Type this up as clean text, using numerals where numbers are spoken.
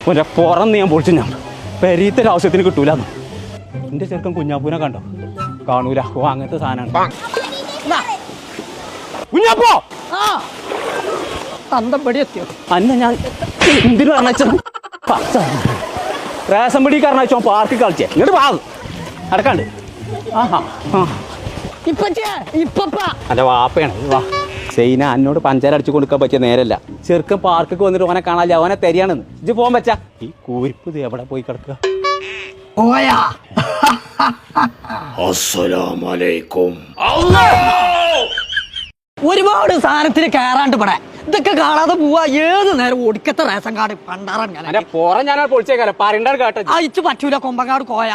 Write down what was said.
ഒരു പുറന്ന് ഞാൻ പൊളിച്ചു ഞാൻ പെരീത്തൊരു ആവശ്യത്തിന് കിട്ടൂലെന്ന്. എന്റെ ചെറുക്കൻ കുഞ്ഞാപ്പൂനെ കണ്ടോ? കാണൂല. ഓ അങ്ങനത്തെ സാധനമാണ് കുഞ്ഞാപ്പോ. എത്തിയോ അന്ന ഞാൻ എന്തിനു പറഞ്ഞ റേഷൻ പിടി കാരണോ പാർക്ക് കളിച്ചേ. ഇങ്ങോട്ട് പാ അടക്കാണ്ട്. ആഹാ അന്റെ വാപ്പയാണ്. വാ സൈന എന്നോട് പഞ്ചാര അടിച്ചു കൊടുക്കാൻ പറ്റിയ നേരല്ല. ചെറുക്കൻ പാർക്കൊക്കെ വന്നിട്ട് ഓനെ കാണാല്ല, അവനെ തരികയാണെന്ന്. ഇജ്ജ് പോകാൻ പറ്റാ. ഈ കൂരിപ്പ് ഇത് എവിടെ പോയി കിടക്കുക? ഒരുപാട് സാധനത്തിന് കയറാണ്ട് ഇവിടെ ഇതൊക്കെ കാണാതെ പോവാ. ഏത് നേരം ഒടുക്കത്തെ റേഷൻ കാർഡ് പണ്ടാറാൻ ഞാൻ പൊളിച്ചേക്കാലോ പറയണ്ട കേട്ടോ. അയച്ചു പറ്റൂല. കൊമ്പങ്ങാട് കോയ.